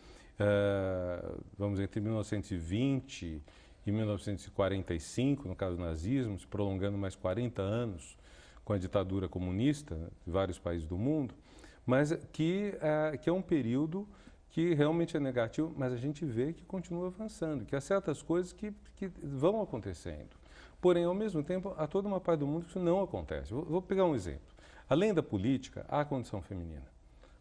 vamos dizer, entre 1920 e 1945, no caso do nazismo, se prolongando mais 40 anos com a ditadura comunista em vários países do mundo, mas que é um período que realmente é negativo, mas a gente vê que continua avançando, que há certas coisas que vão acontecendo. Porém, ao mesmo tempo, há toda uma parte do mundo que isso não acontece. Vou pegar um exemplo. Além da política, há a condição feminina.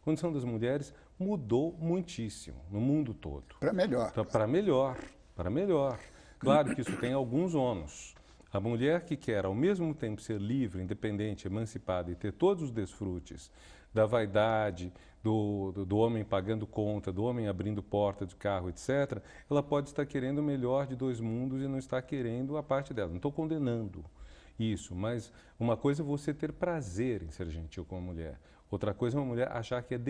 A condição das mulheres mudou muitíssimo no mundo todo. Para melhor. Então, para melhor, para melhor. Claro que isso tem alguns ônus. A mulher que quer, ao mesmo tempo, ser livre, independente, emancipada e ter todos os desfrutes da vaidade, do homem pagando conta, do homem abrindo porta de carro, etc., ela pode estar querendo o melhor de dois mundos e não está querendo a parte dela. Não estou condenando isso, mas uma coisa é você ter prazer em ser gentil com a mulher. Outra coisa é uma mulher achar que é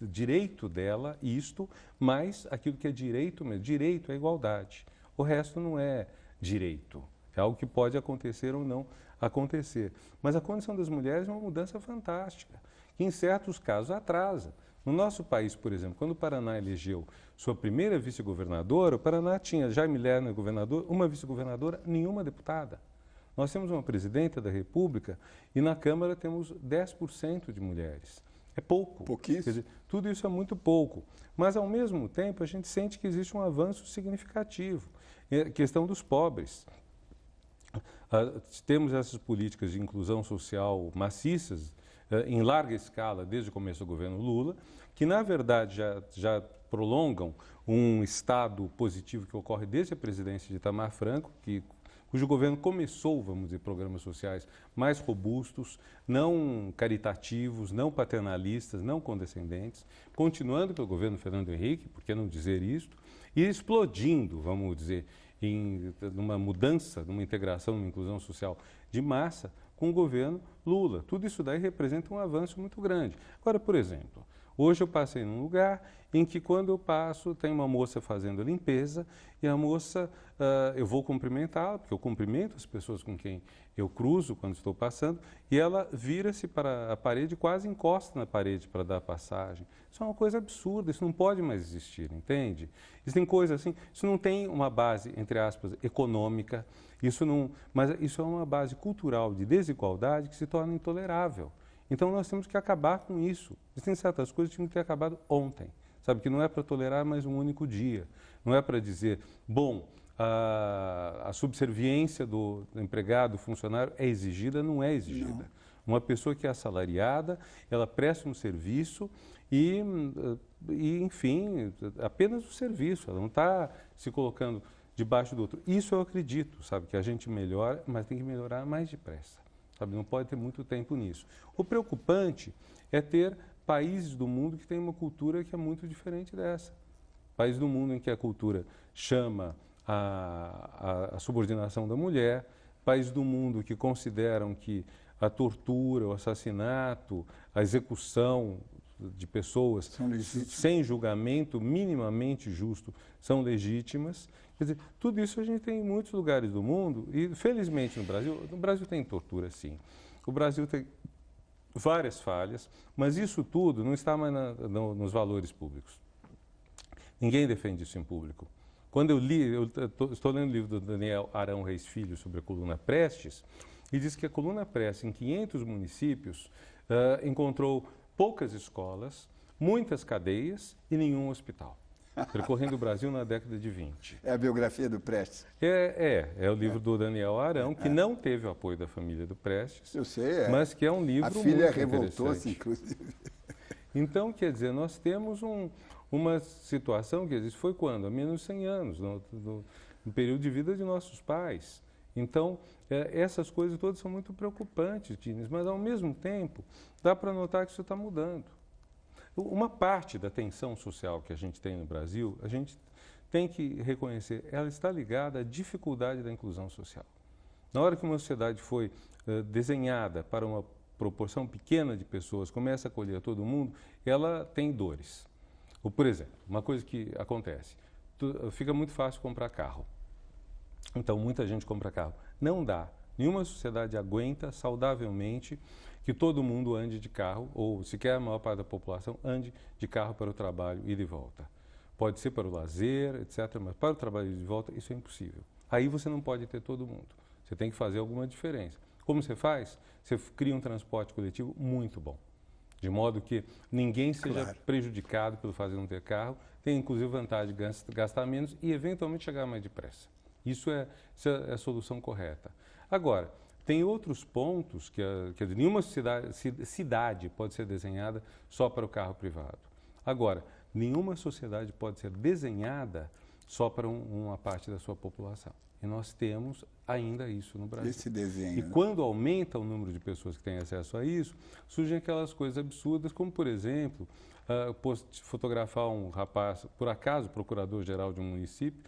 direito dela isto, mas aquilo que é direito mesmo. Direito é igualdade. O resto não é direito. É algo que pode acontecer ou não acontecer. Mas a condição das mulheres é uma mudança fantástica, que em certos casos atrasa. No nosso país, por exemplo, quando o Paraná elegeu sua primeira vice-governadora, o Paraná tinha Jaime Lerner governador, uma vice-governadora, nenhuma deputada. Nós temos uma presidenta da República e na Câmara temos 10% de mulheres. É pouco. Pouquíssimo. Quer dizer, tudo isso é muito pouco. Mas, ao mesmo tempo, a gente sente que existe um avanço significativo. A questão dos pobres. Temos essas políticas de inclusão social maciças, em larga escala, desde o começo do governo Lula, que, na verdade, já prolongam um estado positivo que ocorre desde a presidência de Itamar Franco, cujo governo começou, vamos dizer, programas sociais mais robustos, não caritativos, não paternalistas, não condescendentes, continuando pelo governo Fernando Henrique, por que não dizer isto, e explodindo, vamos dizer, numa mudança, numa integração, numa inclusão social de massa com o governo Lula. Tudo isso daí representa um avanço muito grande. Agora, por exemplo, hoje eu passei num lugar em que quando eu passo tem uma moça fazendo a limpeza e a moça, eu vou cumprimentá-la, porque eu cumprimento as pessoas com quem eu cruzo quando estou passando, e ela vira-se para a parede e quase encosta na parede para dar passagem. Isso é uma coisa absurda, isso não pode mais existir, entende? Isso tem coisa assim, isso não tem uma base, entre aspas, econômica, mas isso é uma base cultural de desigualdade que se torna intolerável. Então nós temos que acabar com isso. Existem certas coisas que tinham que ter acabado ontem. Sabe, que não é para tolerar mais um único dia. Não é para dizer, bom, a subserviência do empregado, do funcionário é exigida, não é exigida. Não. Uma pessoa que é assalariada, ela presta um serviço e, enfim, apenas o serviço. Ela não está se colocando debaixo do outro. Isso eu acredito, sabe, que a gente melhora, mas tem que melhorar mais depressa. Sabe, não pode ter muito tempo nisso. O preocupante é ter países do mundo que têm uma cultura que é muito diferente dessa. Países do mundo em que a cultura chama a subordinação da mulher, países do mundo que consideram que a tortura, o assassinato, a execução de pessoas sem julgamento minimamente justo são legítimas. Quer dizer, tudo isso a gente tem em muitos lugares do mundo e, felizmente, no Brasil tem tortura, sim. O Brasil tem várias falhas, mas isso tudo não está mais nos valores públicos. Ninguém defende isso em público. Quando eu estou lendo o livro do Daniel Arão Reis Filho sobre a coluna Prestes, e diz que a coluna Prestes, em 500 municípios, encontrou poucas escolas, muitas cadeias e nenhum hospital, percorrendo o Brasil na década de 20. É a biografia do Prestes. É o livro do Daniel Arão, que não teve o apoio da família do Prestes. Eu sei, mas que é um livro muito interessante. A filha revoltou-se, inclusive. Então, quer dizer, nós temos uma situação que existe foi quando? Há menos de 100 anos, no período de vida de nossos pais. Então, essas coisas todas são muito preocupantes, Diniz, mas ao mesmo tempo dá para notar que isso está mudando. Uma parte da tensão social que a gente tem no Brasil, a gente tem que reconhecer, ela está ligada à dificuldade da inclusão social. Na hora que uma sociedade foi desenhada para uma proporção pequena de pessoas, começa a acolher todo mundo, ela tem dores. Ou, por exemplo, uma coisa que acontece, fica muito fácil comprar carro. Então, muita gente compra carro. Não dá. Nenhuma sociedade aguenta saudavelmente que todo mundo ande de carro, ou sequer a maior parte da população ande de carro para o trabalho e de volta. Pode ser para o lazer, etc., mas para o trabalho e de volta, isso é impossível. Aí você não pode ter todo mundo. Você tem que fazer alguma diferença. Como você faz? Você cria um transporte coletivo muito bom, de modo que ninguém seja prejudicado pelo fato de não ter carro, tem inclusive vantagem de gastar menos e eventualmente chegar mais depressa. Isso é a solução correta. Agora, tem outros pontos que nenhuma cidade pode ser desenhada só para o carro privado. Agora, nenhuma sociedade pode ser desenhada só para uma parte da sua população. E nós temos ainda isso no Brasil. Esse desenho. E quando aumenta o número de pessoas que têm acesso a isso, surgem aquelas coisas absurdas, como, por exemplo, fotografar um rapaz, por acaso, procurador-geral de um município,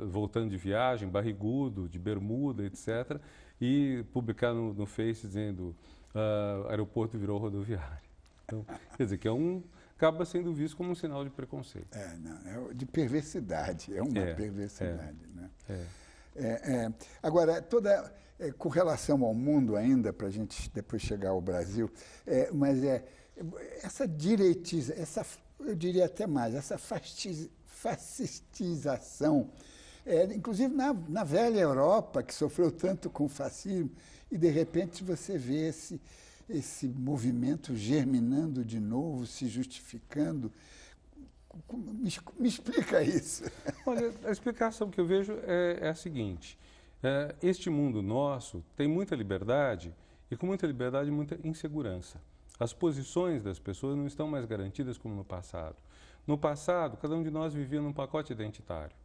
voltando de viagem, barrigudo, de bermuda, etc., e publicar no Face dizendo aeroporto virou rodoviário. Então, quer dizer, acaba sendo visto como um sinal de preconceito. Não, é de perversidade, é uma perversidade. Né? Agora, com relação ao mundo ainda, para a gente depois chegar ao Brasil, essa eu diria até mais, essa fascistização, inclusive na velha Europa, que sofreu tanto com o fascismo, e de repente você vê esse movimento germinando de novo, se justificando. Me explica isso. Olha, a explicação que eu vejo é a seguinte. Este mundo nosso tem muita liberdade e com muita liberdade muita insegurança. As posições das pessoas não estão mais garantidas como no passado. No passado, cada um de nós vivia num pacote identitário.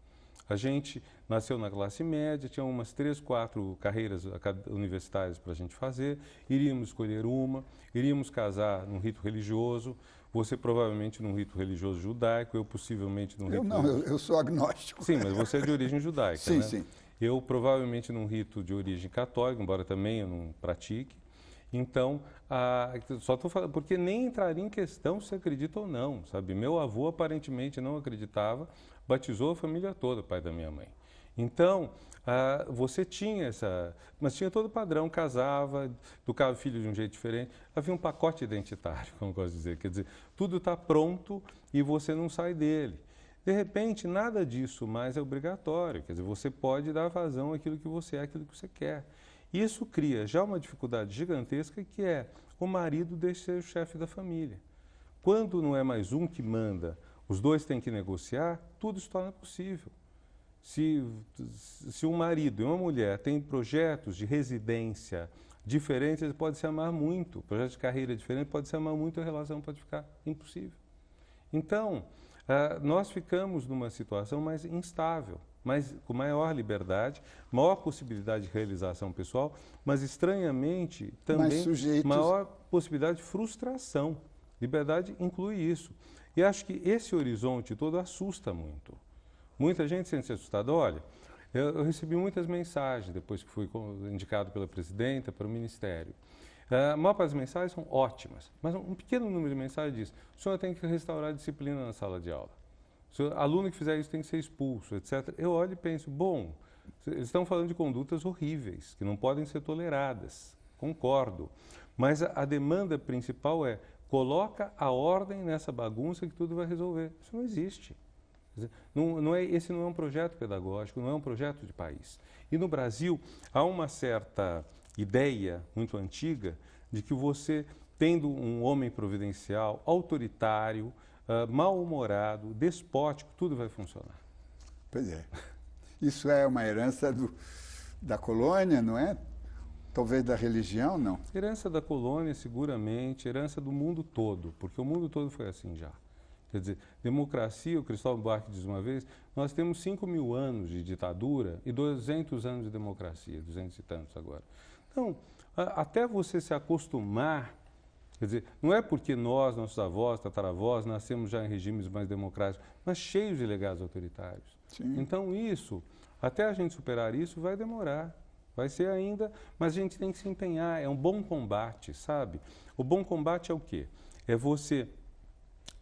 A gente nasceu na classe média, tinha umas 3, 4 carreiras universitárias para a gente fazer, iríamos escolher uma, iríamos casar num rito religioso, você provavelmente num rito religioso judaico, eu possivelmente num rito... Eu sou agnóstico. Sim, mas você é de origem judaica, sim, né? Sim. Eu provavelmente num rito de origem católica, embora também eu não pratique. Então, só estou falando, porque nem entraria em questão se acredita ou não, sabe? Meu avô aparentemente não acreditava, batizou a família toda, pai da minha mãe. Então, você tinha mas tinha todo o padrão, casava, educava filho de um jeito diferente, havia um pacote identitário, como eu gosto de dizer, quer dizer, tudo está pronto e você não sai dele. De repente, nada disso mais é obrigatório, quer dizer, você pode dar vazão àquilo que você é, àquilo que você quer. Isso cria já uma dificuldade gigantesca que é o marido deixa de ser o chefe da família. Quando não é mais um que manda, os dois têm que negociar, tudo se torna possível. Se um marido e uma mulher têm projetos de residência diferentes, eles podem se amar muito. Projetos de carreira diferentes podem se amar muito, a relação pode ficar impossível. Então, nós ficamos numa situação mais instável, mas com maior liberdade, maior possibilidade de realização pessoal, mas estranhamente também maior possibilidade de frustração. Liberdade inclui isso. E acho que esse horizonte todo assusta muito. Muita gente sente-se assustada. Olha, eu recebi muitas mensagens depois que fui indicado pela presidenta para o Ministério. A maior parte das mensagens são ótimas, mas um pequeno número de mensagens diz: o senhor tem que restaurar a disciplina na sala de aula. O aluno que fizer isso tem que ser expulso, etc. Eu olho e penso, bom, eles estão falando de condutas horríveis, que não podem ser toleradas. Concordo. Mas a demanda principal é, coloca a ordem nessa bagunça que tudo vai resolver. Isso não existe. Esse não é um projeto pedagógico, não é um projeto de país. E no Brasil, há uma certa ideia muito antiga de que você, tendo um homem providencial, autoritário, mal-humorado, despótico, tudo vai funcionar. Pois é. Isso é uma herança da colônia, não é? Talvez da religião, não? Herança da colônia, seguramente, herança do mundo todo, porque o mundo todo foi assim já. Quer dizer, democracia, o Cristóvão Buarque diz uma vez, nós temos 5.000 anos de ditadura e 200 anos de democracia, 200 e tantos agora. Então, até você se acostumar, quer dizer, não é porque nós, nossos avós, tataravós, nascemos já em regimes mais democráticos, mas cheios de legados autoritários. Sim. Então, isso, até a gente superar isso, vai demorar. Vai ser ainda, mas a gente tem que se empenhar, é um bom combate, sabe? O bom combate é o quê? É você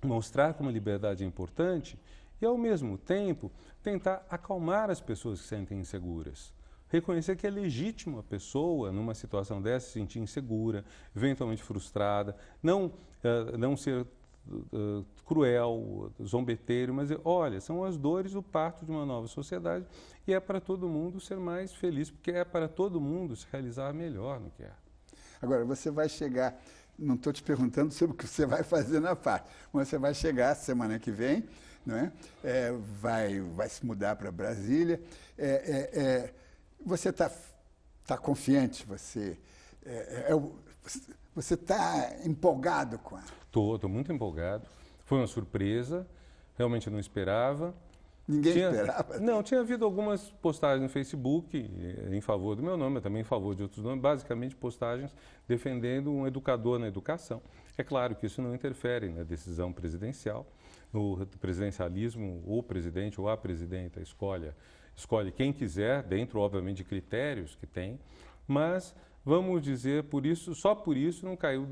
mostrar como a liberdade é importante e, ao mesmo tempo, tentar acalmar as pessoas que se sentem inseguras. Reconhecer que é legítimo a pessoa, numa situação dessa, se sentir insegura, eventualmente frustrada, não ser cruel, zombeteiro, mas olha, são as dores do parto de uma nova sociedade e é para todo mundo ser mais feliz, porque é para todo mundo se realizar melhor no que é. Agora, você vai chegar, não estou te perguntando sobre o que você vai fazer na parte, mas você vai chegar semana que vem, não é? Vai se mudar para Brasília. Você está confiante? Você está empolgado com a... Estou muito empolgado. Foi uma surpresa, realmente não esperava. Ninguém esperava? Não, tinha havido algumas postagens no Facebook em favor do meu nome, também em favor de outros nomes, basicamente postagens defendendo um educador na educação. É claro que isso não interfere na decisão presidencial. No presidencialismo, o presidente ou a presidenta escolhe quem quiser, dentro, obviamente, de critérios que tem, mas, vamos dizer, só por isso não caiu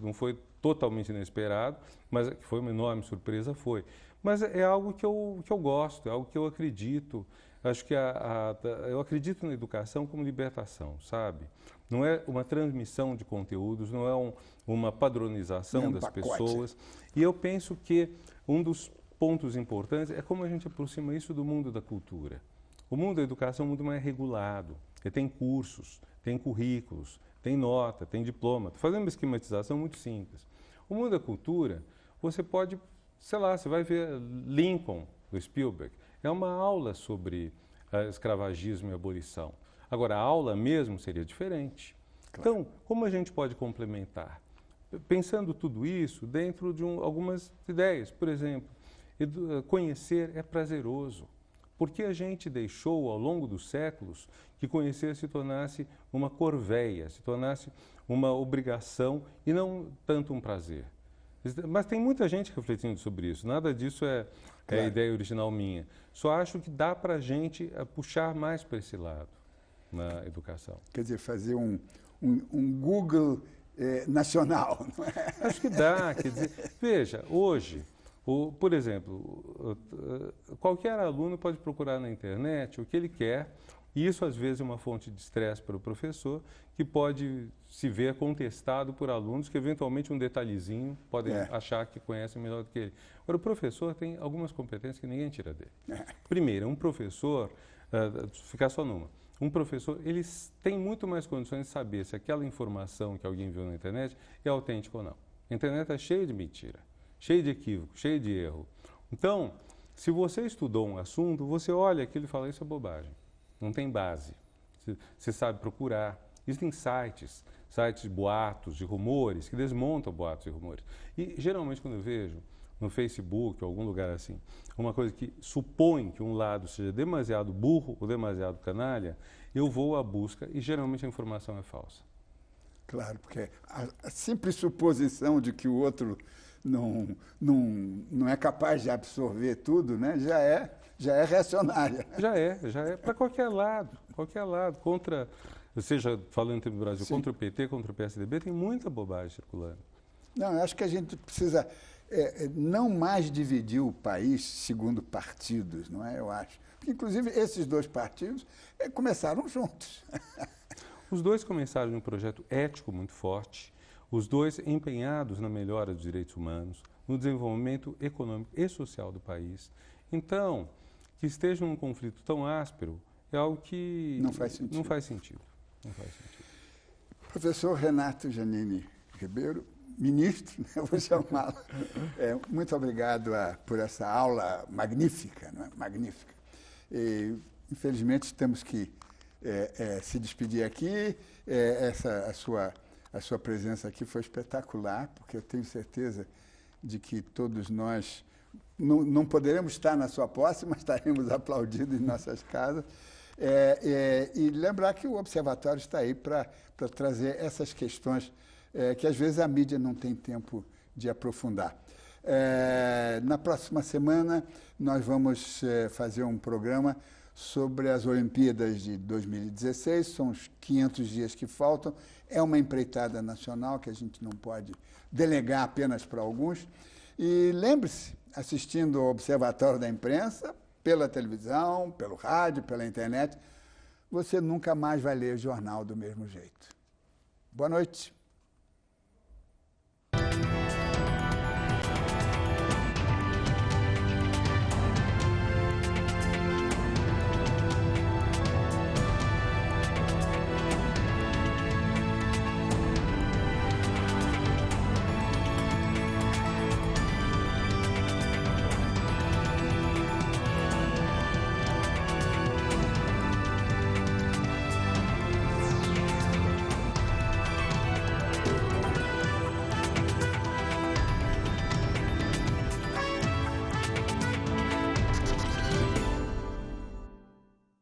não foi totalmente inesperado, mas que foi uma enorme surpresa, foi. Mas é algo que eu gosto, é algo que eu acredito. Acho que eu acredito na educação como libertação, sabe? Não é uma transmissão de conteúdos, não é uma padronização das pessoas. E eu penso que um dos pontos importantes é como a gente aproxima isso do mundo da cultura. O mundo da educação é um mundo mais regulado. Ele tem cursos, tem currículos, tem nota, tem diploma. Estou fazendo uma esquematização muito simples. O mundo da cultura, você pode, sei lá, você vai ver Lincoln, do Spielberg. É uma aula sobre escravagismo e abolição. Agora, a aula mesmo seria diferente. Claro. Então, como a gente pode complementar? Pensando tudo isso dentro de algumas ideias. Por exemplo, conhecer é prazeroso. Porque a gente deixou, ao longo dos séculos, que conhecer se tornasse uma corveia, se tornasse uma obrigação e não tanto um prazer. Mas tem muita gente refletindo sobre isso. Nada disso é ideia original minha. Só acho que dá para a gente puxar mais para esse lado na educação. Quer dizer, fazer um Google nacional, não é? Acho que dá. Quer dizer, veja, hoje, por exemplo, qualquer aluno pode procurar na internet o que ele quer, e isso às vezes é uma fonte de estresse para o professor, que pode se ver contestado por alunos que eventualmente um detalhezinho podem achar que conhecem melhor do que ele. Agora, o professor tem algumas competências que ninguém tira dele. Primeiro, um professor, ficar só numa, um professor, ele tem muito mais condições de saber se aquela informação que alguém viu na internet é autêntica ou não. A internet é cheia de mentira, cheia de equívoco, cheia de erro. Então, se você estudou um assunto, você olha aquilo e fala, isso é bobagem, não tem base. Você sabe procurar. Existem sites de boatos, de rumores, que desmontam boatos e rumores. E, geralmente, quando eu vejo no Facebook, ou algum lugar assim, uma coisa que supõe que um lado seja demasiado burro ou demasiado canalha, eu vou à busca e, geralmente, a informação é falsa. Claro, porque a simples suposição de que o outro não é capaz de absorver tudo, né, já é reacionária. Já é. Para qualquer lado. Contra, seja falando do Brasil, sim, contra o PT, contra o PSDB, tem muita bobagem circulando. Não, eu acho que a gente precisa não mais dividir o país segundo partidos, não é? Eu acho. Porque, inclusive, esses dois partidos começaram juntos. Os dois começaram num projeto ético muito forte, os dois empenhados na melhora dos direitos humanos, no desenvolvimento econômico e social do país. Então, que esteja num conflito tão áspero é algo que não faz sentido. Professor Renato Giannini Ribeiro, ministro, eu vou chamá-lo. Muito obrigado por essa aula magnífica, não é? Magnífica. E, infelizmente, temos que se despedir aqui. A sua presença aqui foi espetacular, porque eu tenho certeza de que todos nós não poderemos estar na sua posse, mas estaremos aplaudidos em nossas casas. E lembrar que o Observatório está aí para trazer essas questões que às vezes a mídia não tem tempo de aprofundar. Na próxima semana, nós vamos fazer um programa sobre as Olimpíadas de 2016, são os 500 dias que faltam. É uma empreitada nacional que a gente não pode delegar apenas para alguns. E lembre-se, assistindo ao Observatório da Imprensa, pela televisão, pelo rádio, pela internet, você nunca mais vai ler jornal do mesmo jeito. Boa noite.